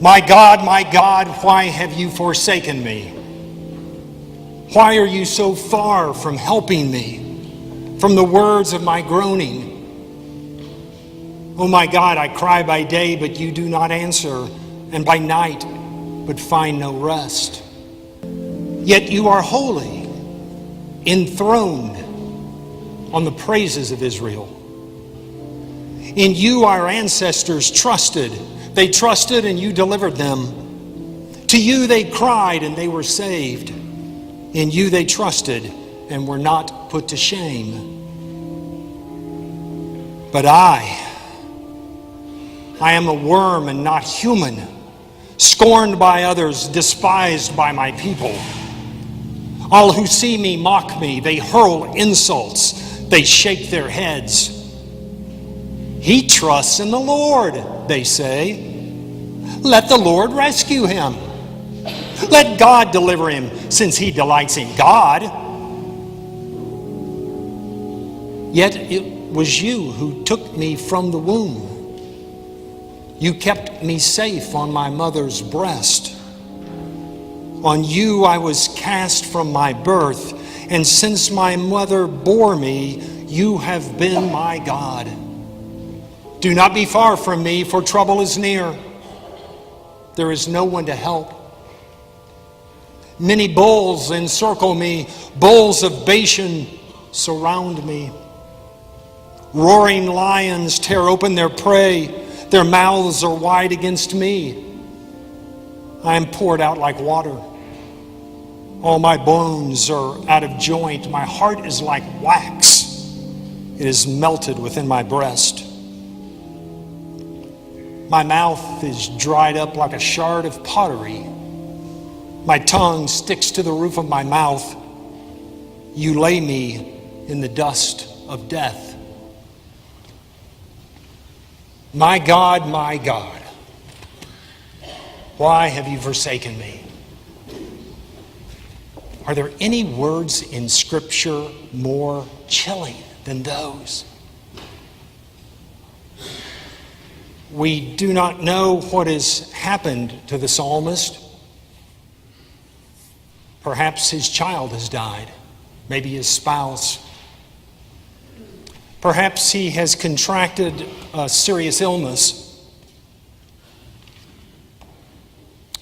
my God, why have you forsaken me? Why are you so far from helping me, from the words of my groaning? Oh my God, I cry by day, but you do not answer, and by night, but find no rest. Yet you are holy, enthroned on the praises of Israel. In you our ancestors trusted. They trusted and you delivered them. To you they cried and they were saved. In you they trusted and were not put to shame. But I am a worm and not human, scorned by others, despised by my people. All who see me mock me. They hurl insults. They shake their heads. He trusts in the Lord, they say. Let the Lord rescue him. Let God deliver him, since he delights in God. Yet it was you who took me from the womb. You kept me safe on my mother's breast. On you I was cast from my birth, and since my mother bore me, you have been my God. Do not be far from me, for trouble is near. There is no one to help. Many bulls encircle me, bulls of Bashan surround me. Roaring lions tear open their prey. Their mouths are wide against me. I am poured out like water. All my bones are out of joint. My heart is like wax. It is melted within my breast. My mouth is dried up like a shard of pottery. My tongue sticks to the roof of my mouth. You lay me in the dust of death. My God, why have you forsaken me? Are there any words in Scripture more chilling than those? We do not know what has happened to the psalmist. Perhaps his child has died, maybe his spouse. Perhaps he has contracted a serious illness.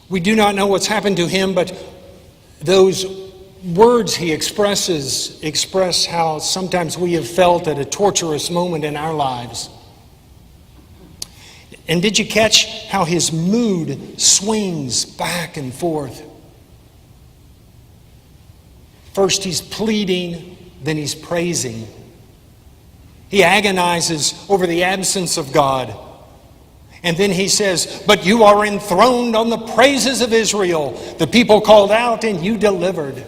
We do not know what's happened to him, but those words he express how sometimes we have felt at a torturous moment in our lives. And did you catch how his mood swings back and forth? First he's pleading, then he's praising. He agonizes over the absence of God. And then he says, but you are enthroned on the praises of Israel. The people called out and you delivered.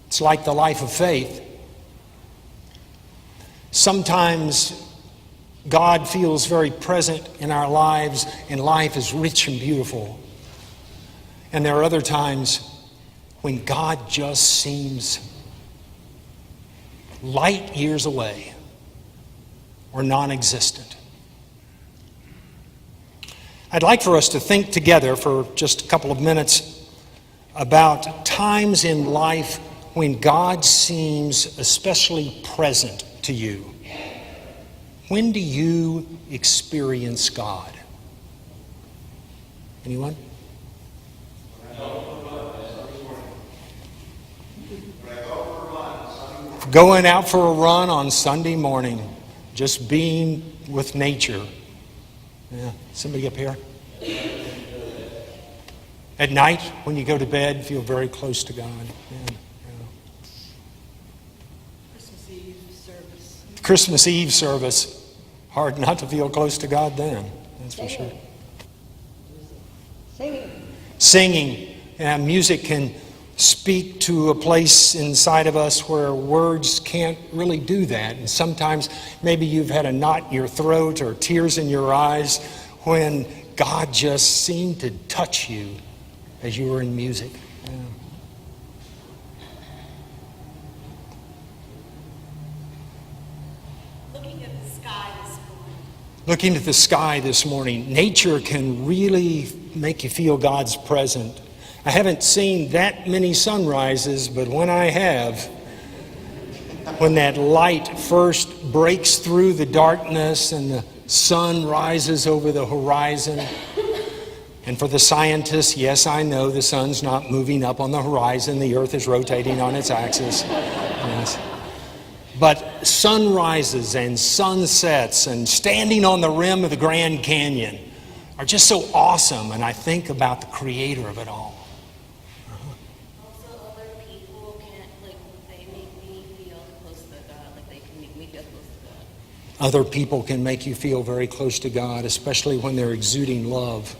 It's like the life of faith. Sometimes God feels very present in our lives and life is rich and beautiful. And there are other times when God just seems light years away or non-existent. I'd like for us to think together for just a couple of minutes about times in life when God seems especially present to you. When do you experience God? Anyone? Going out for a run on Sunday morning, just being with nature. Yeah, somebody up here? At night, when you go to bed, feel very close to God. Yeah. Christmas Eve service. Hard not to feel close to God then, that's for sure. Singing. Yeah, music can speak to a place inside of us where words can't really do that. And sometimes maybe you've had a knot in your throat or tears in your eyes when God just seemed to touch you as you were in music. Yeah. Looking at the sky this morning, nature can really make you feel God's presence. I haven't seen that many sunrises, but when I have, when that light first breaks through the darkness and the sun rises over the horizon, and for the scientists, yes, I know the sun's not moving up on the horizon, the earth is rotating on its axis. Yes. But sunrises and sunsets and standing on the rim of the Grand Canyon are just so awesome, and I think about the creator of it all. Also, other people they make me feel close to God, they can make me feel close to God. Other people can make you feel very close to God, especially when they're exuding love.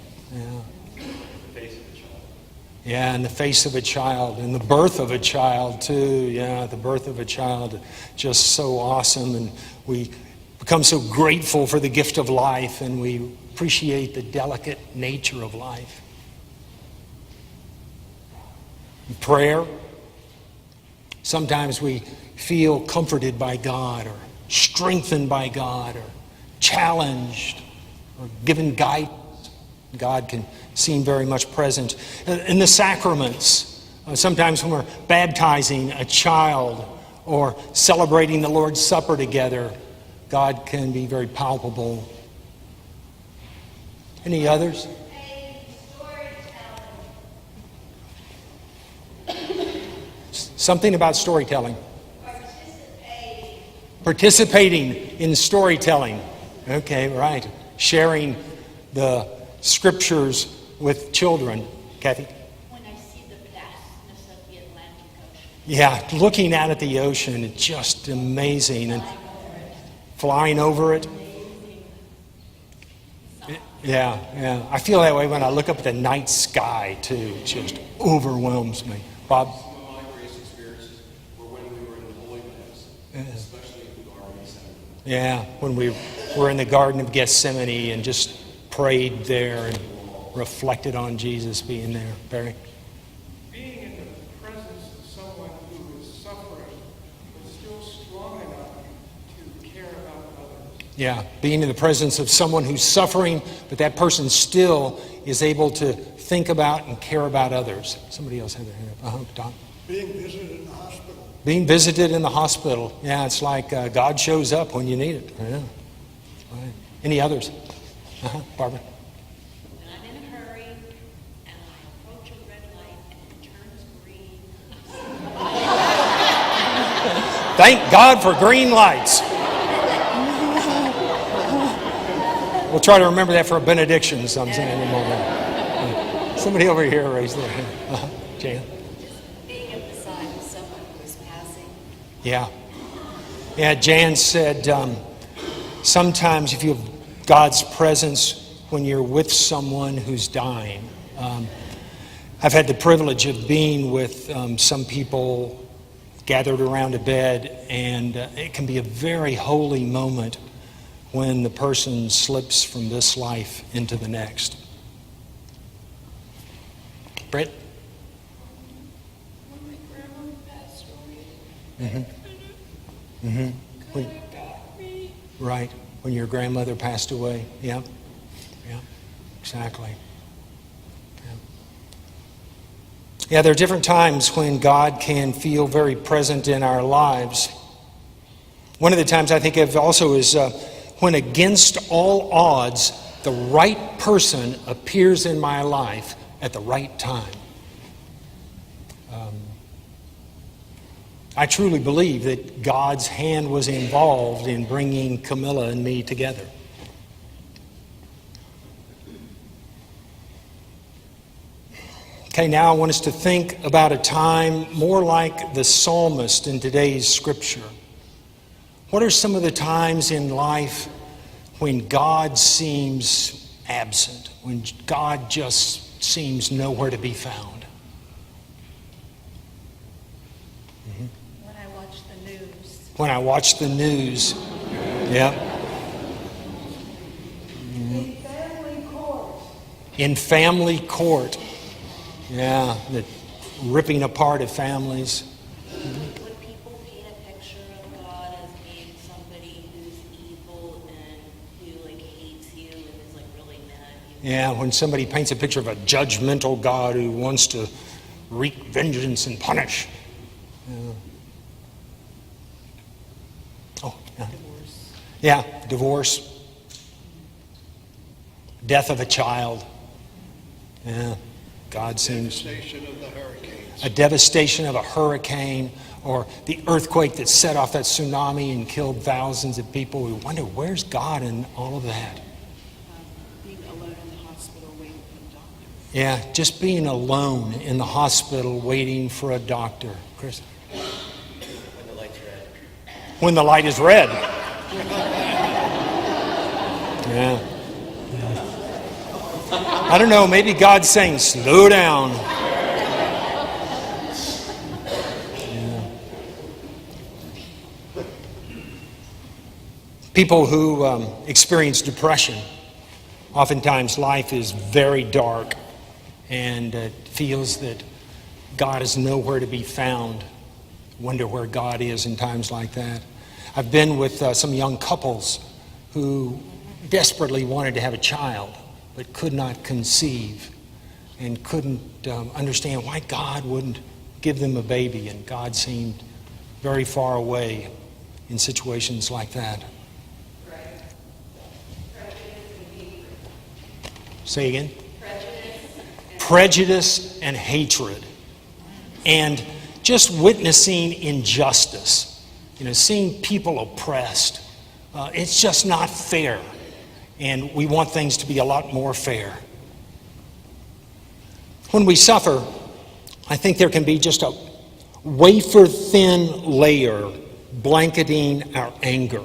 Yeah, in the face of a child, in the birth of a child too. Yeah, the birth of a child, just so awesome. And we become so grateful for the gift of life, and we appreciate the delicate nature of life. In prayer, sometimes we feel comforted by God, or strengthened by God, or challenged, or given guidance. God can seem very much present. In the sacraments, sometimes when we're baptizing a child or celebrating the Lord's Supper together, God can be very palpable. Any others? Something about storytelling. Participating in storytelling. Okay, right. Sharing the scriptures with children. Kathy? When I see the vastness of the Atlantic Ocean. Yeah, looking out at the ocean, it's just amazing. And flying over it. Yeah. I feel that way when I look up at the night sky, too. It just overwhelms me. Bob? Some of my greatest experiences were when we were in the Holy Land, especially in the Garden of Gethsemane. Yeah, when we were in the Garden of Gethsemane and just prayed there and reflected on Jesus being there. Barry? Being in the presence of someone who is suffering but still strong enough to care about others. Yeah, being in the presence of someone who's suffering, but that person still is able to think about and care about others. Somebody else had their hand up. Don? Being visited in the hospital. Being visited in the hospital. Yeah, it's like God shows up when you need it. Yeah. Right. Any others? Barbara? When I'm in a hurry and I approach a red light and it turns green. Thank God for green lights. We'll try to remember that for a benediction sometime in a moment. Somebody over here raised their hand. Jan? Being at the side of someone who is passing. Yeah, Jan said sometimes if you have God's presence when you're with someone who's dying. I've had the privilege of being with some people gathered around a bed, and it can be a very holy moment when the person slips from this life into the next. Brett? When my grandma passed away, When- got me. Right, when your grandmother passed away. Yeah, exactly. Yeah, there are different times when God can feel very present in our lives. One of the times I think of also is when against all odds, the right person appears in my life at the right time. I truly believe that God's hand was involved in bringing Camilla and me together. Okay, now I want us to think about a time more like the psalmist in today's scripture. What are some of the times in life when God seems absent, when God just seems nowhere to be found? When I watch the news. When I watch the news. Yep. In family court. In family court. Yeah, the ripping apart of families. When people paint a picture of God as being somebody who's evil and who Yeah, when somebody paints a picture of a judgmental God who wants to wreak vengeance and punish. Oh, yeah. Divorce. Yeah, divorce. Death of a child. Yeah, God seems... Devastation of the hurricanes. A devastation of a hurricane, or the earthquake that set off that tsunami and killed thousands of people. We wonder, where's God in all of that? Being alone in the hospital waiting for a doctor. Yeah, just being alone in the hospital waiting for a doctor. Chris? When the light's red. When the light is red. Yeah. I don't know, maybe God's saying, slow down. Yeah. People who experience depression, oftentimes life is very dark and feels that God is nowhere to be found. Wonder where God is in times like that. I've been with some young couples who desperately wanted to have a child but could not conceive and couldn't understand why God wouldn't give them a baby, and God seemed very far away in situations like that. Say again? Prejudice and hatred. And just witnessing injustice. You know, seeing people oppressed. It's just not fair. And we want things to be a lot more fair. When we suffer, I think there can be just a wafer-thin layer blanketing our anger.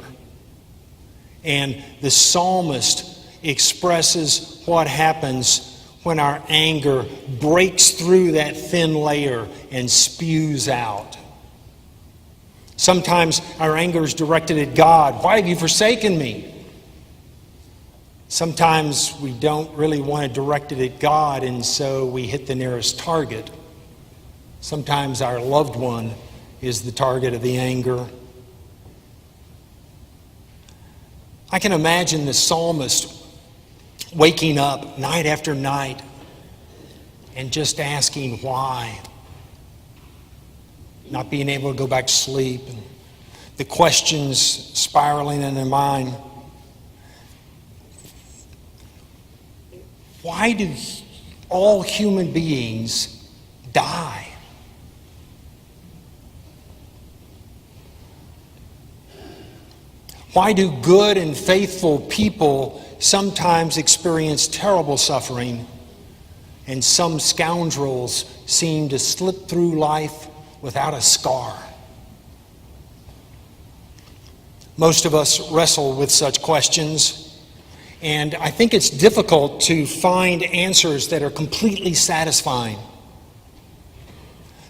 And the psalmist expresses what happens when our anger breaks through that thin layer and spews out. Sometimes our anger is directed at God. Why have you forsaken me? Sometimes we don't really want to direct it at God, and so we hit the nearest target. Sometimes our loved one is the target of the anger. I can imagine the psalmist waking up night after night and just asking why. Not being able to go back to sleep, and the questions spiraling in their mind. Why do all human beings die? Why do good and faithful people sometimes experience terrible suffering, and some scoundrels seem to slip through life without a scar? Most of us wrestle with such questions. And I think it's difficult to find answers that are completely satisfying.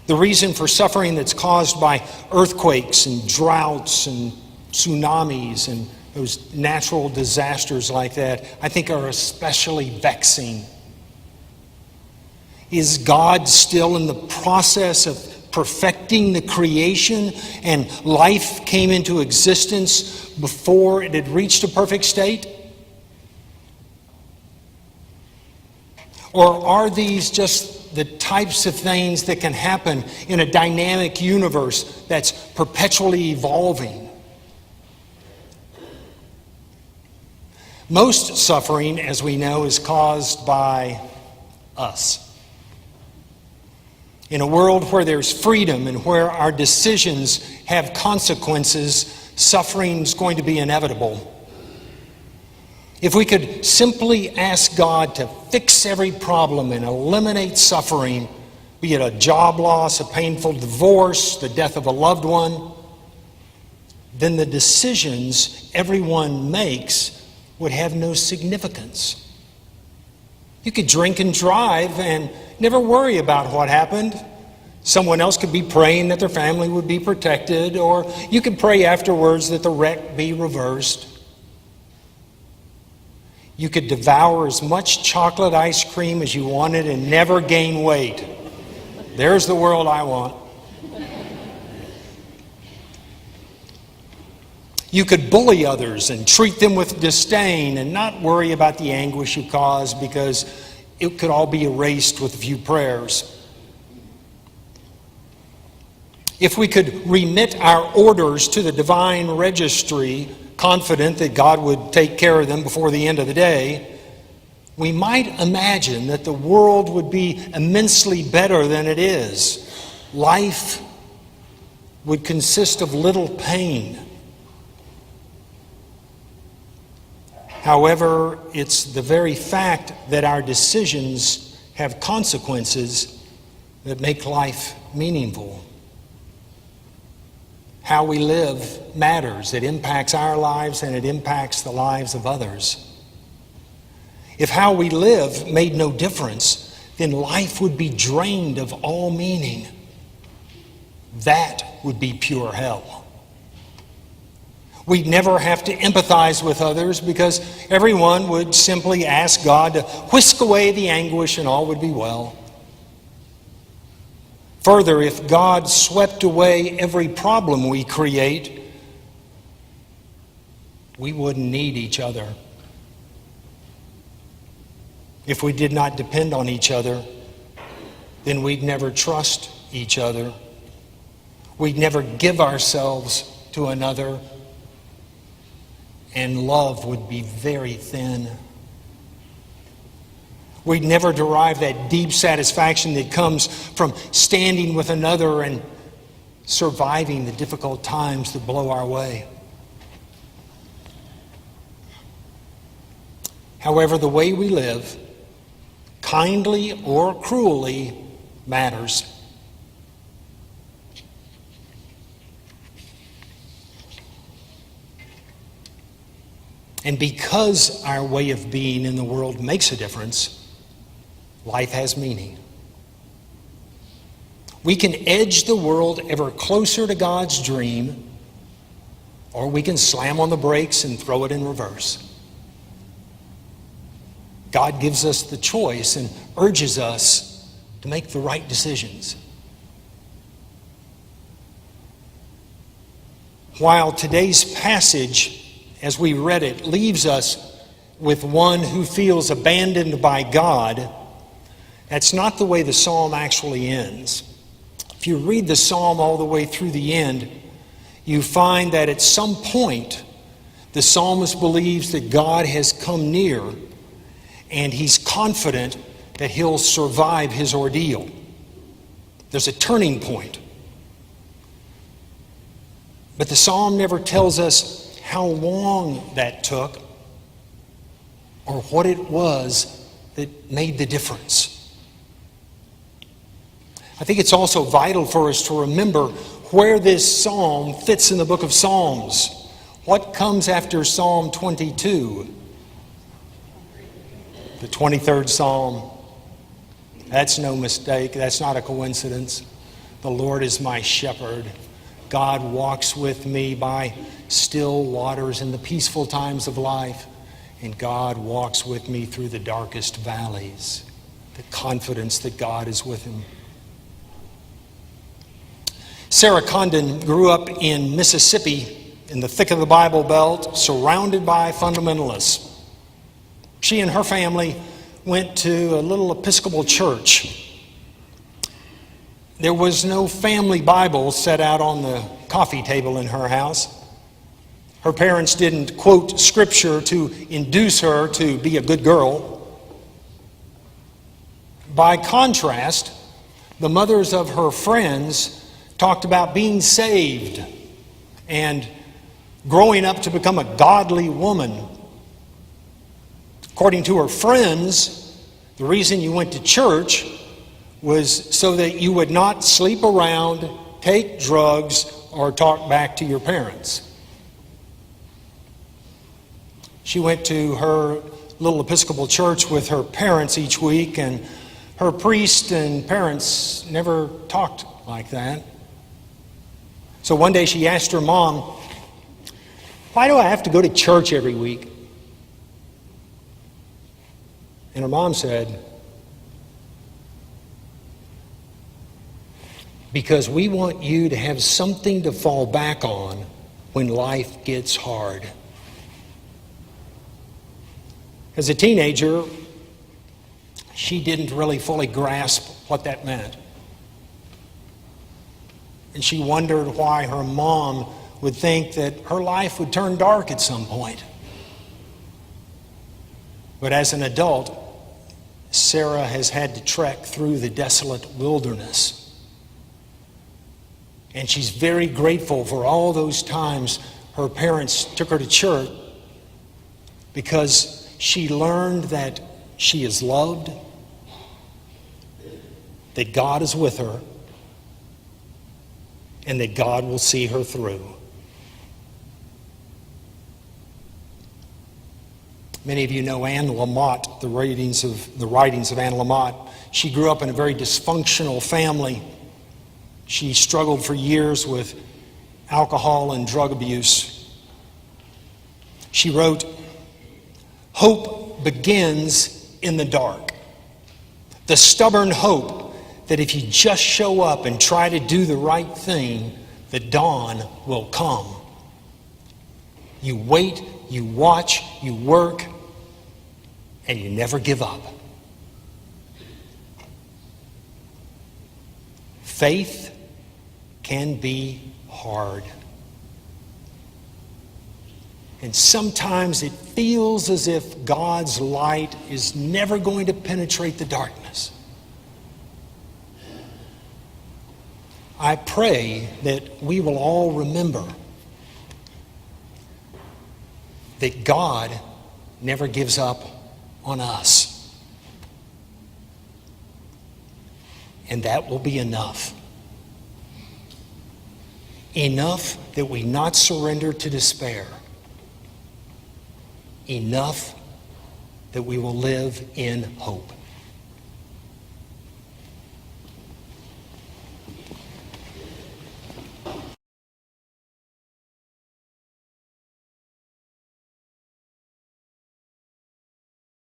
The reason for suffering that's caused by earthquakes and droughts and tsunamis and those natural disasters like that, I think are especially vexing. Is God still in the process of perfecting the creation, and life came into existence before it had reached a perfect state? Or are these just the types of things that can happen in a dynamic universe that's perpetually evolving? Most suffering, as we know, is caused by us. In a world where there's freedom and where our decisions have consequences, suffering is going to be inevitable. If we could simply ask God to fix every problem and eliminate suffering, be it a job loss, a painful divorce, the death of a loved one, then the decisions everyone makes would have no significance. You could drink and drive and never worry about what happened. Someone else could be praying that their family would be protected, or you could pray afterwards that the wreck be reversed. You could devour as much chocolate ice cream as you wanted and never gain weight. There's the world I want. You could bully others and treat them with disdain and not worry about the anguish you cause, because it could all be erased with a few prayers. If we could remit our orders to the divine registry, confident that God would take care of them before the end of the day, we might imagine that the world would be immensely better than it is. Life would consist of little pain. However, it's the very fact that our decisions have consequences that make life meaningful. How we live matters. It impacts our lives and it impacts the lives of others. If how we live made no difference, then life would be drained of all meaning. That would be pure hell. We'd never have to empathize with others, because everyone would simply ask God to whisk away the anguish and all would be well. Further, if God swept away every problem we create, we wouldn't need each other. If we did not depend on each other, then we'd never trust each other. We'd never give ourselves to another, and love would be very thin. We'd never derive that deep satisfaction that comes from standing with another and surviving the difficult times that blow our way. However, the way we live, kindly or cruelly, matters. And because our way of being in the world makes a difference, life has meaning. We can edge the world ever closer to God's dream, or we can slam on the brakes and throw it in reverse. God gives us the choice and urges us to make the right decisions. While today's passage, as we read it, leaves us with one who feels abandoned by God, that's not the way the psalm actually ends. If you read the psalm all the way through the end, you find that at some point the psalmist believes that God has come near, and he's confident that he'll survive his ordeal. There's a turning point. But the psalm never tells us how long that took or what it was that made the difference. I think it's also vital for us to remember where this psalm fits in the book of Psalms. What comes after Psalm 22? The 23rd Psalm. That's no mistake. That's not a coincidence. The Lord is my shepherd. God walks with me by still waters in the peaceful times of life. And God walks with me through the darkest valleys. The confidence that God is with him. Sarah Condon grew up in Mississippi in the thick of the Bible Belt, surrounded by fundamentalists. She and her family went to a little Episcopal church. There was no family Bible set out on the coffee table in her house. Her parents didn't quote scripture to induce her to be a good girl. By contrast, the mothers of her friends talked about being saved and growing up to become a godly woman. According to her friends, the reason you went to church was so that you would not sleep around, take drugs, or talk back to your parents. She went to her little Episcopal church with her parents each week, and her priest and parents never talked like that. So one day she asked her mom, "Why do I have to go to church every week?" And her mom said, "Because we want you to have something to fall back on when life gets hard. As a teenager, she didn't really fully grasp what that meant. And she wondered why her mom would think that her life would turn dark at some point. But as an adult, Sarah has had to trek through the desolate wilderness. And she's very grateful for all those times her parents took her to church, because she learned that she is loved, that God is with her, and that God will see her through. Many of you know Anne Lamott, the writings of Anne Lamott. She grew up in a very dysfunctional family. She struggled for years with alcohol and drug abuse. She wrote, "Hope begins in the dark. The stubborn hope that if you just show up and try to do the right thing, the dawn will come. You wait, you watch, you work, and you never give up." Faith can be hard. And sometimes it feels as if God's light is never going to penetrate the darkness. I pray that we will all remember that God never gives up on us. And that will be enough. Enough that we not surrender to despair. Enough that we will live in hope.